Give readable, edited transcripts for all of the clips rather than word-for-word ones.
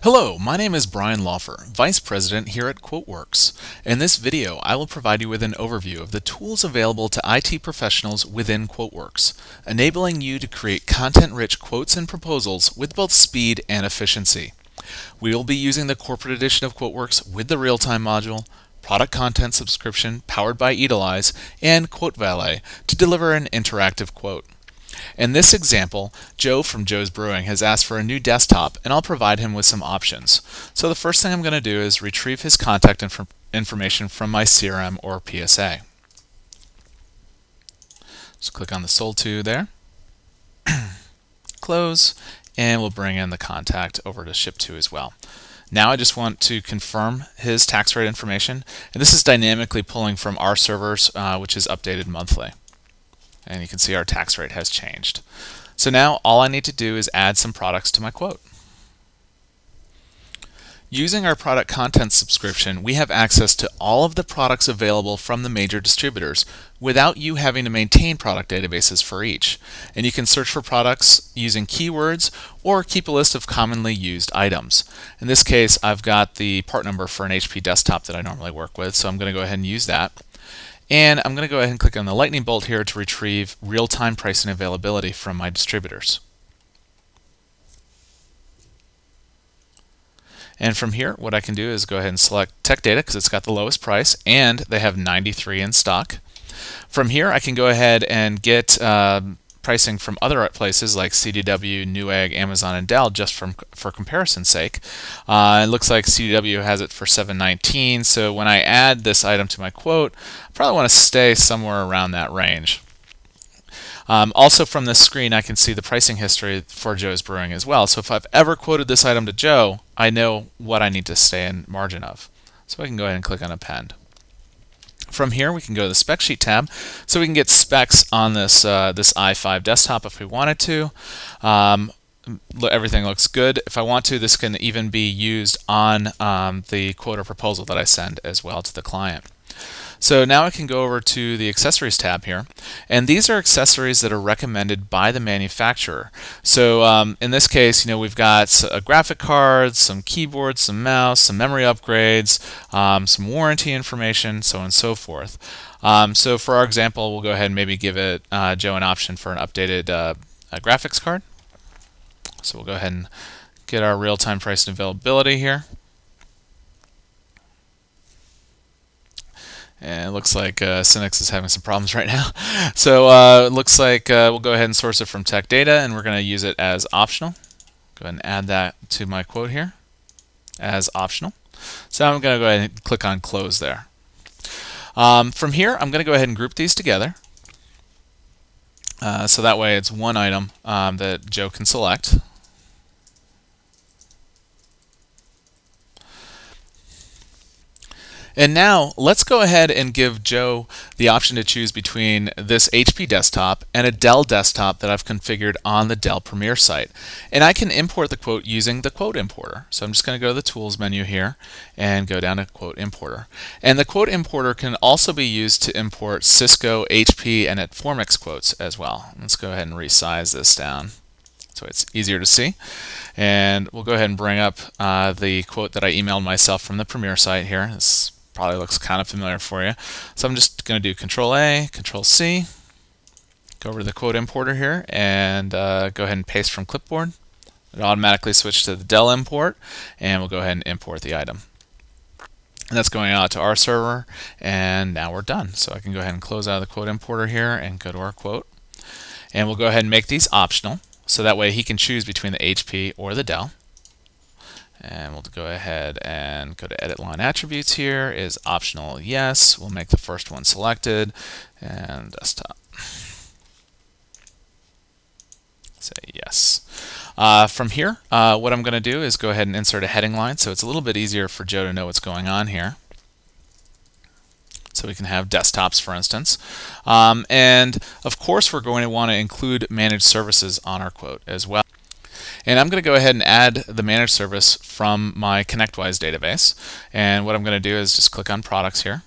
Hello, my name is Brian Laufer, Vice President here at QuoteWerks. In this video, I will provide you with an overview of the tools available to IT professionals within QuoteWerks, enabling you to create content-rich quotes and proposals with both speed and efficiency. We will be using the Corporate Edition of QuoteWerks with the Real-Time module, Product Content Subscription powered by Etilize, and QuoteValet to deliver an interactive quote. In this example, Joe from Joe's Brewing has asked for a new desktop, and I'll provide him with some options. So the first thing I'm going to do is retrieve his contact information from my CRM or PSA. Just click on the sold to there, close, and we'll bring in the contact over to ship to as well. Now I just want to confirm his tax rate information, and this is dynamically pulling from our servers, which is updated monthly. And you can see our tax rate has changed. So now all I need to do is add some products to my quote. Using our product content subscription, we have access to all of the products available from the major distributors without you having to maintain product databases for each. And you can search for products using keywords or keep a list of commonly used items. In this case, I've got the part number for an HP desktop that I normally work with, so I'm going to go ahead and use that. And I'm going to go ahead and click on the lightning bolt here to retrieve real-time pricing availability from my distributors. And from here, what I can do is go ahead and select Tech Data because it's got the lowest price, and they have 93 in stock. From here, I can go ahead and get pricing from other places like CDW, Newegg, Amazon, and Dell just for comparison's sake. It looks like CDW has it for $7.19, so when I add this item to my quote, I probably want to stay somewhere around that range. Also from this screen, I can see the pricing history for Joe's Brewing as well. So if I've ever quoted this item to Joe, I know what I need to stay in margin of. So I can go ahead and click on Append. From here, we can go to the Spec Sheet tab, so we can get specs on this this i5 desktop if we wanted to. Everything looks good. If I want to, this can even be used on the quote or proposal that I send as well to the client. So now I can go over to the Accessories tab here, and these are accessories that are recommended by the manufacturer. So in this case, we've got a graphic card, some keyboard, some mouse, some memory upgrades, some warranty information, so on and so forth. So for our example, we'll go ahead and maybe give it Joe an option for an updated graphics card. So we'll go ahead and get our real-time price and availability here. And it looks like Synnex is having some problems right now. So it looks like we'll go ahead and source it from Tech Data, and we're going to use it as optional. Go ahead and add that to my quote here as optional. So I'm going to go ahead and click on Close there. From here, I'm going to go ahead and group these together. So that way it's one item that Joe can select. And now let's go ahead and give Joe the option to choose between this HP desktop and a Dell desktop that I've configured on the Dell Premier site. And I can import the quote using the quote importer. So I'm just going to go to the Tools menu here and go down to Quote Importer. And the quote importer can also be used to import Cisco, HP, and Formix quotes as well. Let's go ahead and resize this down so it's easier to see. And we'll go ahead and bring up the quote that I emailed myself from the Premier site here. This probably looks kind of familiar for you. So I'm just going to do Control A, Control C, go over to the quote importer here, and go ahead and paste from clipboard. It automatically switched to the Dell import, and we'll go ahead and import the item. And that's going out to our server, and now we're done. So I can go ahead and close out of the quote importer here and go to our quote. And we'll go ahead and make these optional, so that way he can choose between the HP or the Dell. And we'll go ahead and go to Edit Line Attributes here, is optional yes. We'll make the first one selected, and desktop. Say yes. From here, what I'm going to do is go ahead and insert a heading line, so it's a little bit easier for Joe to know what's going on here. So we can have desktops, for instance. And of course, we're going to want to include managed services on our quote as well. And I'm going to go ahead and add the managed service from my ConnectWise database. And what I'm going to do is just click on Products here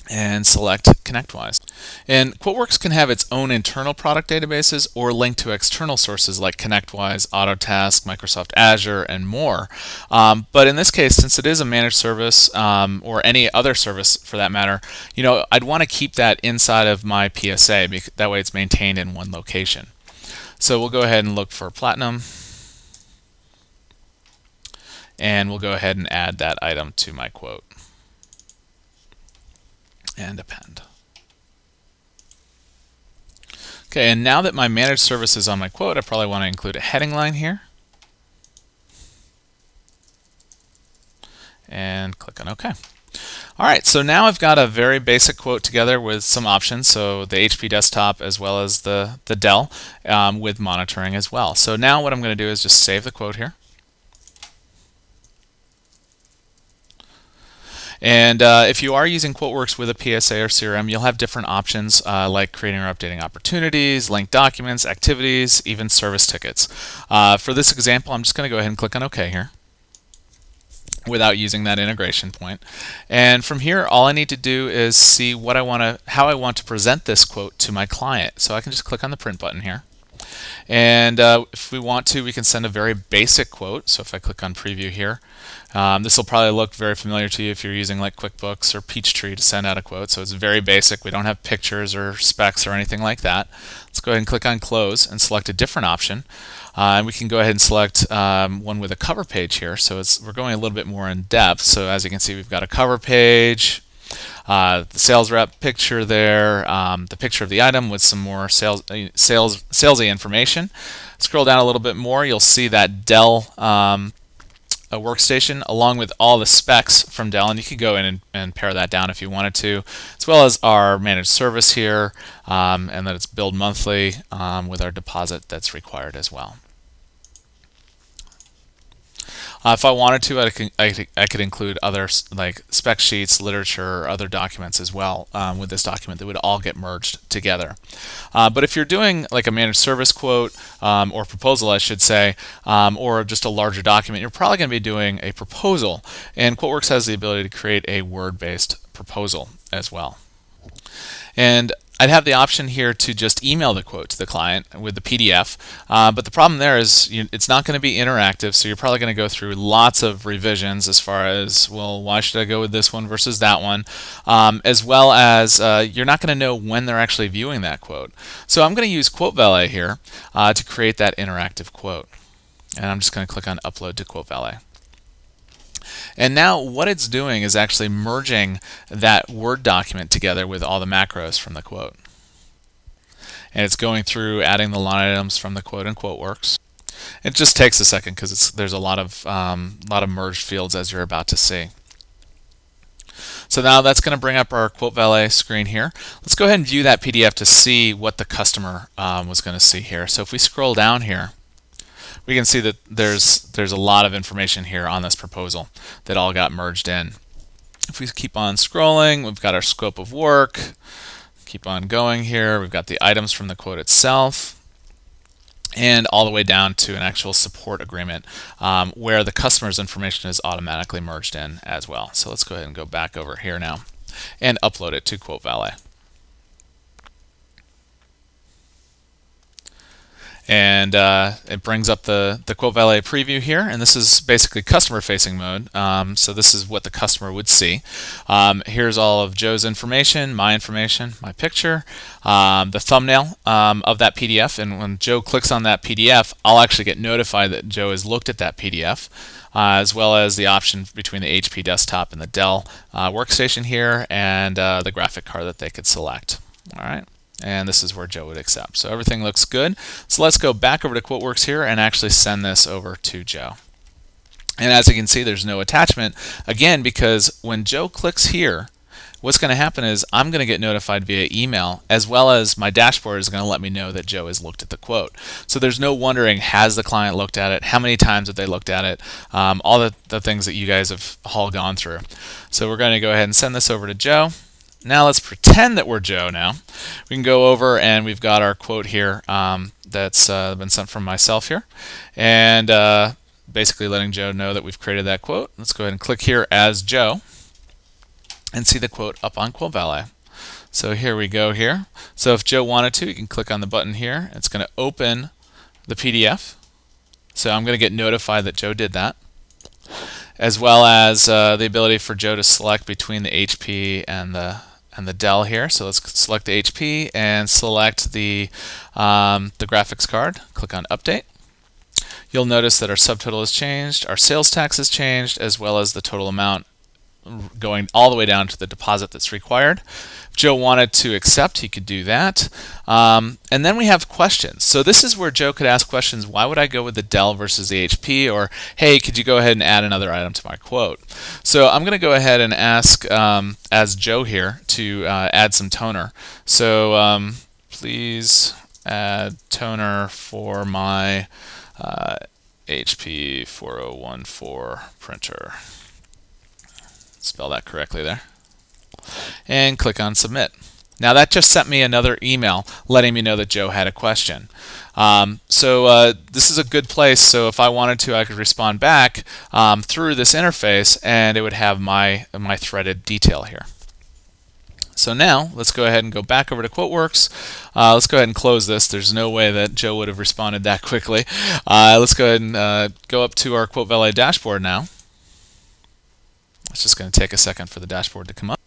and select ConnectWise. And QuoteWerks can have its own internal product databases or link to external sources like ConnectWise, Autotask, Microsoft Azure, and more. But in this case, since it is a managed service or any other service for that matter, I'd want to keep that inside of my PSA. That way it's maintained in one location. So we'll go ahead and look for Platinum. And we'll go ahead and add that item to my quote. And append. Okay, and now that my managed service is on my quote, I probably want to include a heading line here. And click on OK. All right, so now I've got a very basic quote together with some options, so the HP desktop as well as the Dell with monitoring as well. So now what I'm going to do is just save the quote here. And if you are using QuoteWerks with a PSA or CRM, you'll have different options like creating or updating opportunities, linked documents, activities, even service tickets. For this example, I'm just going to go ahead and click on OK here without using that integration point. And from here, all I need to do is see how I want to present this quote to my client. So I can just click on the print button here. And if we want to, we can send a very basic quote. So if I click on preview here, this will probably look very familiar to you if you're using like QuickBooks or Peachtree to send out a quote. So it's very basic. We don't have pictures or specs or anything like that. Let's go ahead and click on close and select a different option. And we can go ahead and select one with a cover page here. So we're going a little bit more in depth. So as you can see, we've got a cover page, the sales rep picture there, the picture of the item with some more salesy information. Scroll down a little bit more, you'll see that Dell a workstation along with all the specs from Dell, and you could go in and pare that down if you wanted to, as well as our managed service here, and that it's billed monthly with our deposit that's required as well. If I wanted to, I could include other like spec sheets, literature, or other documents as well with this document that would all get merged together. But if you're doing like a managed service quote or proposal, I should say, or just a larger document, you're probably going to be doing a proposal. And QuoteWerks has the ability to create a Word-based proposal as well. And I'd have the option here to just email the quote to the client with the PDF, but the problem there is it's not going to be interactive, so you're probably going to go through lots of revisions as far as, well, why should I go with this one versus that one, as well as you're not going to know when they're actually viewing that quote. So I'm going to use QuoteValet here to create that interactive quote. And I'm just going to click on Upload to QuoteValet. And now what it's doing is actually merging that Word document together with all the macros from the quote. And it's going through adding the line items from the quote in QuoteWerks. It just takes a second because there's a lot of merged fields as you're about to see. So now that's going to bring up our QuoteValet screen here. Let's go ahead and view that PDF to see what the customer was going to see here. So if we scroll down here, we can see that there's a lot of information here on this proposal that all got merged in. If we keep on scrolling, we've got our scope of work. Keep on going here. We've got the items from the quote itself, and all the way down to an actual support agreement where the customer's information is automatically merged in as well. So let's go ahead and go back over here now and upload it to QuoteValet. And it brings up the QuoteValet preview here, and this is basically customer-facing mode. So this is what the customer would see. Here's all of Joe's information, my picture, the thumbnail of that PDF, and when Joe clicks on that PDF, I'll actually get notified that Joe has looked at that PDF, as well as the option between the HP desktop and the Dell workstation here, and the graphic card that they could select. All right. And this is where Joe would accept. So everything looks good. So let's go back over to QuoteWerks here and actually send this over to Joe. And as you can see, there's no attachment, again, because when Joe clicks here, what's going to happen is I'm going to get notified via email, as well as my dashboard is going to let me know that Joe has looked at the quote. So there's no wondering, has the client looked at it? How many times have they looked at it? All the things that you guys have all gone through. So we're going to go ahead and send this over to Joe. Now let's pretend that we're Joe now. We can go over and we've got our quote here that's been sent from myself here. And basically letting Joe know that we've created that quote. Let's go ahead and click here as Joe and see the quote up on QuoteValet. So here we go here. So if Joe wanted to, you can click on the button here. It's going to open the PDF. So I'm going to get notified that Joe did that, as well as the ability for Joe to select between the HP and the Dell here. So let's select the HP and select the graphics card. Click on Update. You'll notice that our subtotal has changed, our sales tax has changed, as well as the total amount going all the way down to the deposit that's required. If Joe wanted to accept, he could do that. And then we have questions. So this is where Joe could ask questions. Why would I go with the Dell versus the HP? Or, hey, could you go ahead and add another item to my quote? So I'm going to go ahead and ask, as Joe here, to add some toner. So please add toner for my HP 4014 printer. Spell that correctly there. And click on Submit. Now that just sent me another email letting me know that Joe had a question. So this is a good place. So if I wanted to, I could respond back through this interface, and it would have my threaded detail here. So now let's go ahead and go back over to QuoteWerks. Let's go ahead and close this. There's no way that Joe would have responded that quickly. Let's go ahead and go up to our QuoteValet dashboard now. It's just going to take a second for the dashboard to come up.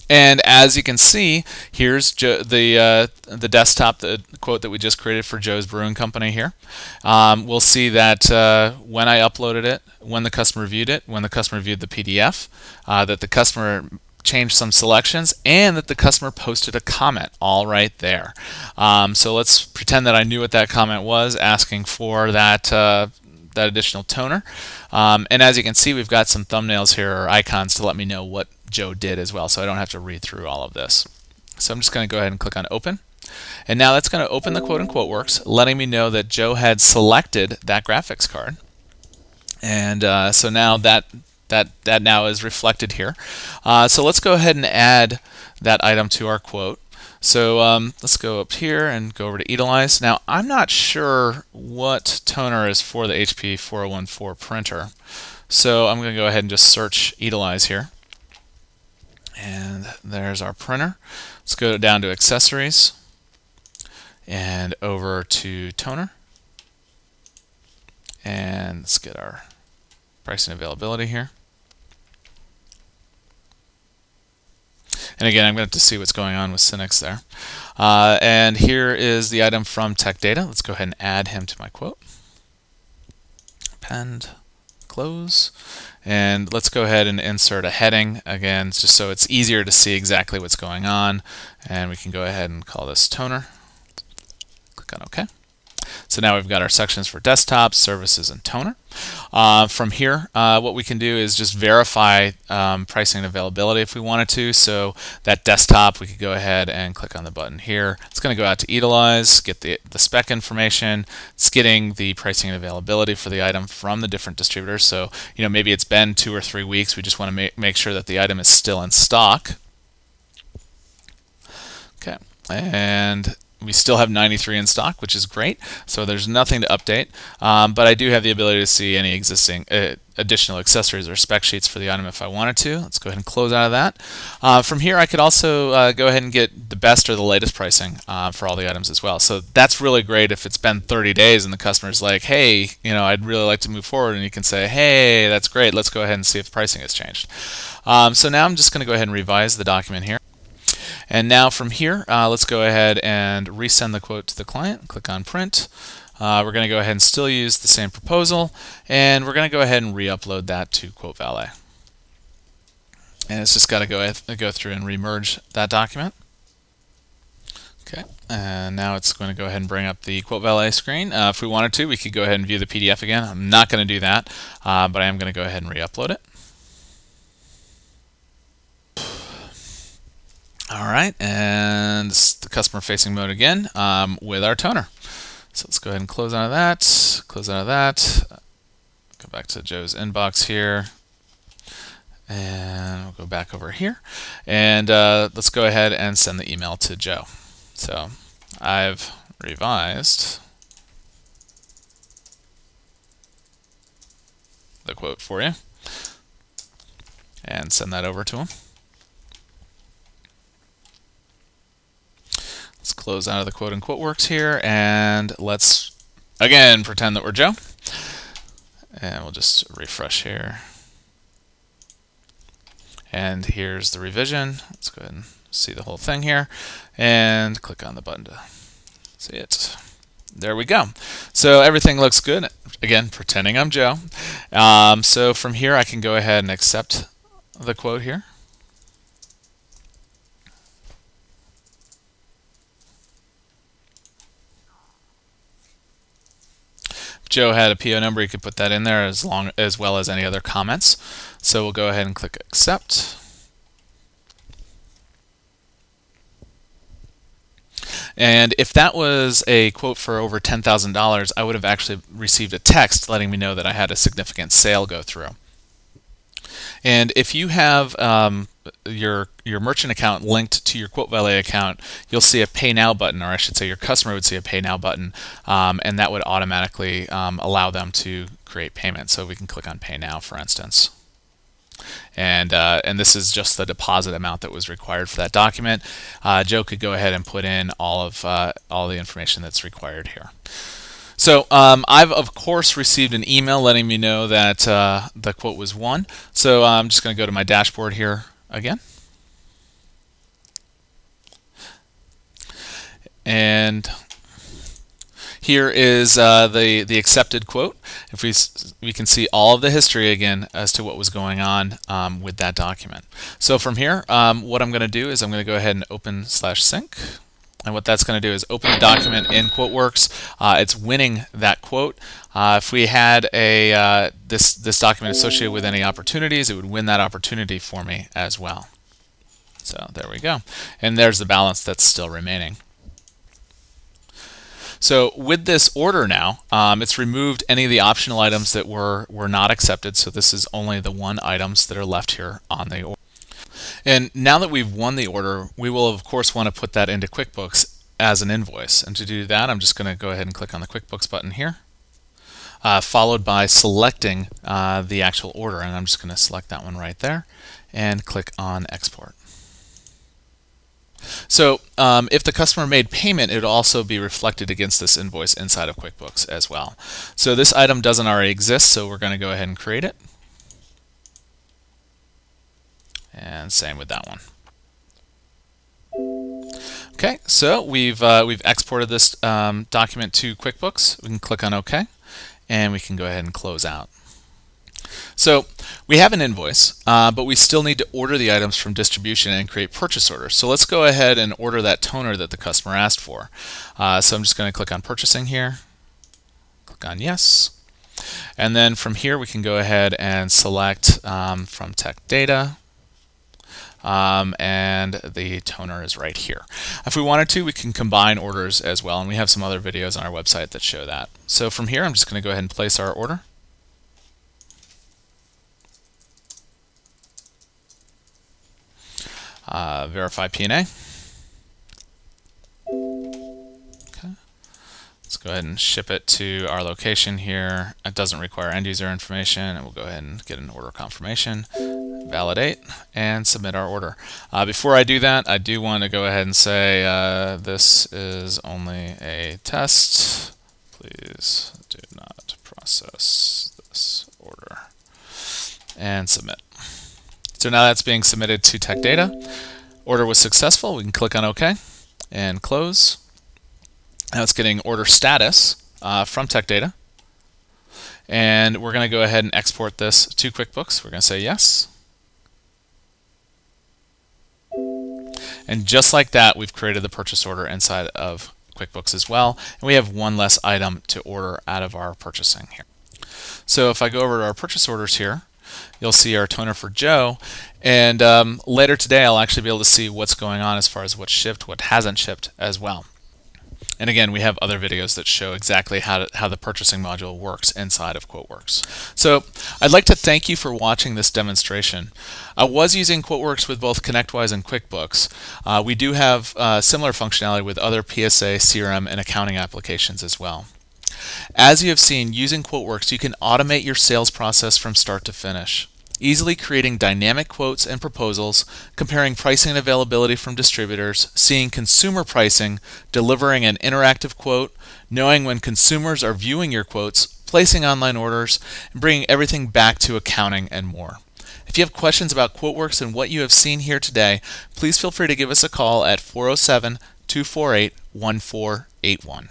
And as you can see, here's the desktop, the quote that we just created for Joe's Brewing Company here. We'll see that when I uploaded it, when the customer viewed it, when the customer viewed the PDF, that the customer changed some selections, and that the customer posted a comment all right there. So let's pretend that I knew what that comment was, asking for that additional toner. And as you can see, we've got some thumbnails here, or icons, to let me know what Joe did as well, so I don't have to read through all of this. So I'm just going to go ahead and click on Open. And now that's going to open the quote in QuoteWerks, letting me know that Joe had selected that graphics card. And so now that now is reflected here. So let's go ahead and add that item to our quote. So let's go up here and go over to Etilize. Now I'm not sure what toner is for the HP 4014 printer, so I'm going to go ahead and just search Etilize here. And there's our printer. Let's go down to Accessories and over to Toner. And let's get our pricing availability here. And again, I'm going to have to see what's going on with Synix there. And here is the item from Tech Data. Let's go ahead and add him to my quote. Append, close. And let's go ahead and insert a heading, again, just so it's easier to see exactly what's going on. And we can go ahead and call this Toner. Click on OK. So now we've got our sections for desktop, services, and toner. From here, what we can do is just verify pricing and availability if we wanted to. So that desktop, we could go ahead and click on the button here. It's going to go out to Etilize, get the spec information. It's getting the pricing and availability for the item from the different distributors. So maybe it's been 2 or 3 weeks. We just want to make sure that the item is still in stock. Okay, and we still have 93 in stock, which is great. So there's nothing to update, but I do have the ability to see any existing additional accessories or spec sheets for the item if I wanted to. Let's go ahead and close out of that. From here, I could also go ahead and get the best or the latest pricing for all the items as well. So that's really great if it's been 30 days and the customer's like, hey, I'd really like to move forward, and you can say, hey, that's great. Let's go ahead and see if pricing has changed. So now I'm just going to go ahead and revise the document here. And now from here, let's go ahead and resend the quote to the client. Click on Print. We're going to go ahead and still use the same proposal, and we're going to go ahead and re-upload that to QuoteValet. And it's just got to go through and remerge that document. Okay, and now it's going to go ahead and bring up the QuoteValet screen. If we wanted to, we could go ahead and view the PDF again. I'm not going to do that, but I am going to go ahead and re-upload it. All right, and this is the customer-facing mode again with our toner. So let's go ahead and close out of that, go back to Joe's inbox here, and we'll go back over here. And let's go ahead and send the email to Joe. So I've revised the quote for you and send that over to him. close out of the quote in QuoteWerks here, and let's again pretend that we're Joe. And we'll just refresh here. And here's the revision. Let's go ahead and see the whole thing here, and click on the button to see it. There we go. So everything looks good. Again, pretending I'm Joe. So from here, I can go ahead and accept the quote here. If Joe had a PO number, you could put that in there as well as any other comments. So we'll go ahead and click accept. And if that was a quote for over $10,000, I would have actually received a text letting me know that I had a significant sale go through. And if you have your merchant account linked to your QuoteValet account, you'll see a Pay Now button, or I should say your customer would see a Pay Now button, and that would automatically allow them to create payment. So we can click on Pay Now, for instance. And this is just the deposit amount that was required for that document. Joe could go ahead and put in all the information that's required here. So I've of course received an email letting me know that the quote was won. So I'm just going to go to my dashboard here again. And here is the accepted quote. If we can see all of the history again as to what was going on with that document. So from here, what I'm going to do is I'm going to go ahead and open/sync. And what that's going to do is open the document in QuoteWerks. It's winning that quote. If we had this document associated with any opportunities, it would win that opportunity for me as well. So there we go. And there's the balance that's still remaining. So with this order now, it's removed any of the optional items that were not accepted. So this is only the one items that are left here on the order. And now that we've won the order, we will of course want to put that into QuickBooks as an invoice. And to do that, I'm just going to go ahead and click on the QuickBooks button here, followed by selecting the actual order. And I'm just going to select that one right there and click on Export. So if the customer made payment, it would also be reflected against this invoice inside of QuickBooks as well. So this item doesn't already exist, so we're going to go ahead and create it. And same with that one. Okay, so we've exported this document to QuickBooks. We can click on OK, and we can go ahead and close out. So we have an invoice, but we still need to order the items from distribution and create purchase orders. So let's go ahead and order that toner that the customer asked for. So I'm just going to click on purchasing here, click on yes, and then from here we can go ahead and select from tech data, and the toner is right here. If we wanted to, we can combine orders as well, and we have some other videos on our website that show that. So from here I'm just going to go ahead and place our order. Verify P&A. Okay. Let's go ahead and ship it to our location here. It doesn't require end user information, and we'll go ahead and get an order confirmation, validate, and submit our order. Before I do that, I do want to go ahead and say this is only a test. Please do not process this order, and submit. So now that's being submitted to Tech Data. Order was successful. We can click on OK and close. Now it's getting order status from Tech Data. And we're going to go ahead and export this to QuickBooks. We're going to say yes. And just like that, we've created the purchase order inside of QuickBooks as well. And we have one less item to order out of our purchasing here. So if I go over to our purchase orders here, you'll see our toner for Joe, and later today I'll actually be able to see what's going on as far as what's shipped, what hasn't shipped as well. And again, we have other videos that show exactly how the purchasing module works inside of QuoteWerks. So I'd like to thank you for watching this demonstration. I was using QuoteWerks with both ConnectWise and QuickBooks. We do have similar functionality with other PSA, CRM, and accounting applications as well. As you have seen, using QuoteWerks, you can automate your sales process from start to finish. easily creating dynamic quotes and proposals, comparing pricing and availability from distributors, seeing consumer pricing, delivering an interactive quote, knowing when consumers are viewing your quotes, placing online orders, and bringing everything back to accounting and more. If you have questions about QuoteWerks and what you have seen here today, please feel free to give us a call at 407-248-1481.